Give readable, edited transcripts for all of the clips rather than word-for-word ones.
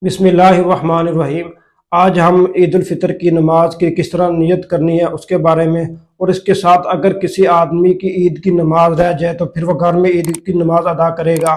बिस्मिल्लाहिर्रहमानिर्रहीम। आज हम ईद उल फितर की नमाज की किस तरह नियत करनी है उसके बारे में, और इसके साथ अगर किसी आदमी की ईद की नमाज रह जाए तो फिर वो घर में ईद की नमाज अदा करेगा,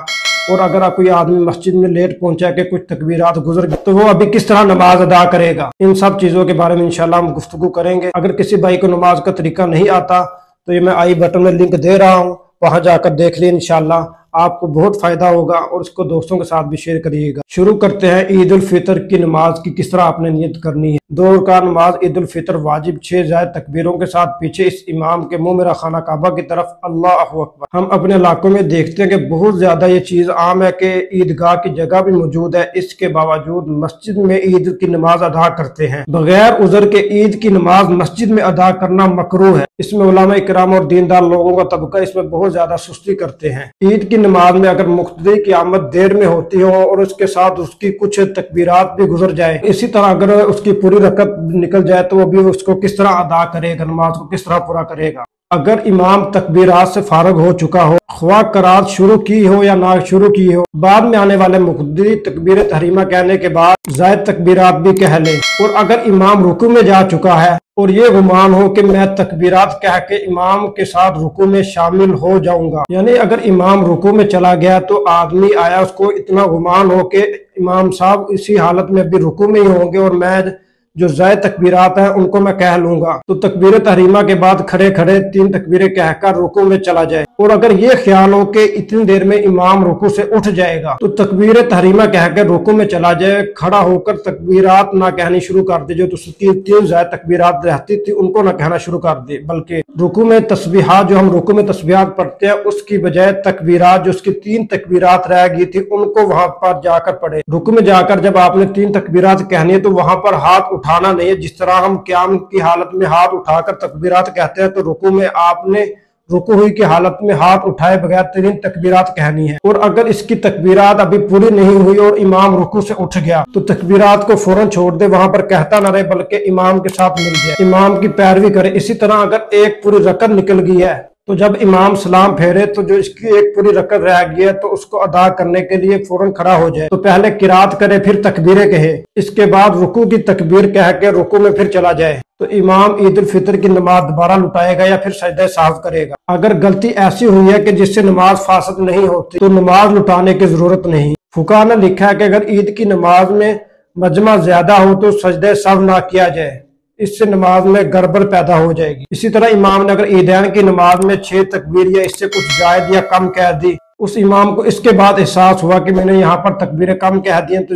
और अगर कोई आदमी मस्जिद में लेट पहुंचा के कुछ तकबीरात गुजर गए तो वो अभी किस तरह नमाज अदा करेगा। इन सब चीज़ों के बारे में इंशाल्लाह हम गुफ्तगू करेंगे। अगर किसी भाई को नमाज का तरीका नहीं आता तो ये मैं आई बटन में लिंक दे रहा हूँ, वहां जाकर देख लें, इंशाल्लाह आपको बहुत फायदा होगा, और उसको दोस्तों के साथ भी शेयर करिएगा। शुरू करते हैं ईद उल फितर की नमाज की किस तरह आपने नियत करनी है। 2 रकात नमाज ईद उल फितर वाजिब 6 जायद तकबीरों के साथ पीछे इस इमाम के मुंह में रखाना काबा की तरफ अल्लाहु अकबर। हम अपने इलाकों में देखते हैं कि बहुत ज्यादा ये चीज आम है कि ईदगाह की जगह भी मौजूद है, इसके बावजूद मस्जिद में ईद की नमाज अदा करते हैं। बगैर उज़र के ईद की नमाज मस्जिद में अदा करना मकरूह है। इसमें उलमा इकराम और दीनदार लोगों का तबका इसमें बहुत ज्यादा सुस्ती करते हैं। ईद की नमाज में अगर मुक्तदी की आमद देर में होती हो और उसके साथ उसकी कुछ तकबीरात भी गुजर जाए, इसी तरह अगर उसकी पूरी रकत निकल जाए तो वो भी उसको किस तरह अदा करेगा, नमाज को किस तरह पूरा करेगा। अगर इमाम तकबीरात से फारग हो चुका हो, ख्वाह करात शुरू की हो या ना शुरू की हो, बाद में आने वाले मुक़द्दी तकबीर तहरीमा कहने के बाद ज़ायद तकबीरात भी कह ले, और अगर इमाम रुकू में जा चुका है और ये गुमान हो कि मैं तकबीरात कह के इमाम के साथ रुकू में शामिल हो जाऊंगा, यानी अगर इमाम रुकू में चला गया तो आदमी आया, उसको इतना गुमान हो कि इमाम साहब इसी हालत में भी रुकू में ही होंगे और मैं जो ज़ायद तकबीरात हैं उनको मैं कह लूंगा, तो तकबीर तहरीमा के बाद खड़े खड़े 3 तकबीरें कहकर रुकू में चला जाए। और अगर ये ख्याल हो कि इतनी देर में इमाम रुकू से उठ जाएगा तो तकबीर तहरीमा कहकर रुकू में चला जाए, खड़ा होकर तकबीरात ना कहनी शुरू कर दे, जो तो उसकी 3 ज़ायद तकबीरात रहती थी उनको ना कहना शुरू कर दे, बल्कि रुकू में तस्बीहात जो हम रुकू में तस्बीहात पढ़ते हैं उसकी बजाय तकबीरात जो उसकी 3 तकबीरात रह गई थी उनको वहां पर जाकर पढ़े। रुकू में जाकर जब आपने 3 तकबीरात कहनी है तो वहां पर हाथ उठाना नहीं है। जिस तरह हम क़याम की हालत में हाथ उठाकर तकबीरात कहते हैं तो रुकू में आपने रुकू हुई की हालत में हाथ उठाए बगैर 3 तकबीरात कहनी है। और अगर इसकी तकबीरात अभी पूरी नहीं हुई और इमाम रुकू से उठ गया तो तकबीरात को फौरन छोड़ दे, वहां पर कहता न रहे बल्कि इमाम के साथ मिल जाए, इमाम की पैरवी करे। इसी तरह अगर एक पूरी रकत निकल गई है तो जब इमाम सलाम फेरे तो जो इसकी एक पूरी रकत रह गई है तो उसको अदा करने के लिए फौरन खड़ा हो जाए, तो पहले किरात करे फिर तकबीरें कहे, इसके बाद रुकू की तकबीर कह के रुकू में फिर चला जाए, तो इमाम ईद उल फितर की नमाज दोबारा लुटाएगा या फिर सजदा साफ करेगा। अगर गलती ऐसी हुई है कि जिससे नमाज फासद नहीं होती तो नमाज लुटाने की जरूरत नहीं। फुकाहा ने लिखा है कि अगर ईद की नमाज में मजमा ज्यादा हो तो सजदा साफ ना किया जाए, इससे नमाज में गड़बड़ पैदा हो जाएगी। इसी तरह इमाम ने अगर ईदैन की नमाज में 6 तकबीर या इससे कुछ जायद या कम कह दी, उस इमाम को इसके बाद एहसास हुआ कि मैंने यहाँ पर तकबीरें कम कह दी हैं तो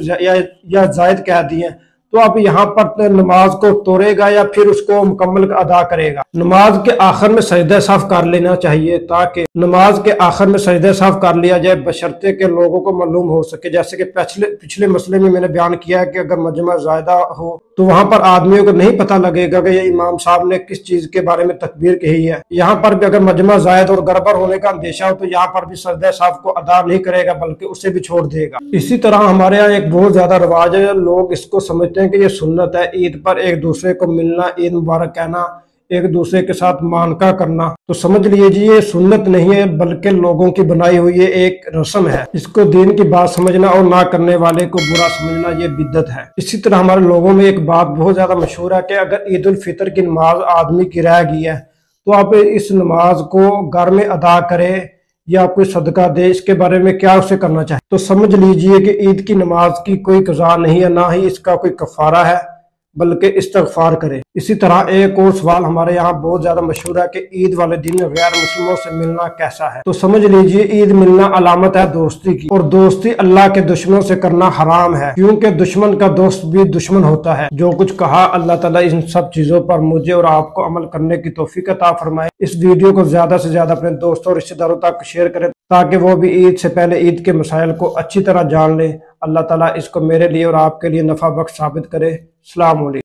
या जायद कह दी हैं, तो अब यहाँ पर नमाज को तोड़ेगा या फिर उसको मुकम्मल अदा करेगा। नमाज के आखिर में सजदा साफ कर लेना चाहिए, ताकि नमाज के आखिर में सजदा साफ कर लिया जाए बशर्ते के लोगों को मालूम हो सके। जैसे कि पिछले मसले में मैंने बयान किया है कि अगर मजमा ज्यादा हो तो वहां पर आदमियों को नहीं पता लगेगा कि ये इमाम साहब ने किस चीज के बारे में तकबीर कही है। यहाँ पर भी अगर मजमा जायद और गड़बड़ होने का अंदेशा हो तो यहाँ पर भी सजदा साफ को अदा नहीं करेगा बल्कि उसे भी छोड़ देगा। इसी तरह हमारे यहाँ एक बहुत ज्यादा रिवाज है, लोग इसको समझते हैं कि ये सुन्नत है, ईद पर एक दूसरे को मिलना, ईद मुबारक कहना, एक दूसरे के साथ मानका करना, तो समझ लीजिए ये सुन्नत नहीं है बल्कि लोगों की बनाई हुई ये एक रस्म है। इसको दीन की बात समझना और ना करने वाले को बुरा समझना ये बिद्दत है। इसी तरह हमारे लोगों में एक बात बहुत ज्यादा मशहूर है कि अगर ईद उल फितर की नमाज आदमी की रह गई है तो आप इस नमाज को घर में अदा करे या कोई सदका दे, इसके बारे में क्या उसे करना चाहिए। तो समझ लीजिए कि ईद की नमाज की कोई कज़ा नहीं है, ना ही इसका कोई कफारा है, बल्कि इस्तगफार करे। इसी तरह एक और सवाल हमारे यहाँ बहुत ज्यादा मशहूर है कि ईद वाले दिन गैर मुस्लिमों से मिलना कैसा है। तो समझ लीजिए ईद मिलना अलामत है दोस्ती की, और दोस्ती अल्लाह के दुश्मनों से करना हराम है, क्योंकि दुश्मन का दोस्त भी दुश्मन होता है। जो कुछ कहा अल्लाह ताला इन सब चीजों पर मुझे और आपको अमल करने की तौफीक अता फरमाए। इस वीडियो को ज्यादा से ज्यादा अपने दोस्तों और रिश्तेदारों तक शेयर करें ताकि वो भी ईद से पहले ईद के मसाइल को अच्छी तरह जान ले। अल्लाह ताला इसको मेरे लिए और आपके लिए नफा बख्श साबित करे। अस्सलाम वालेकुम।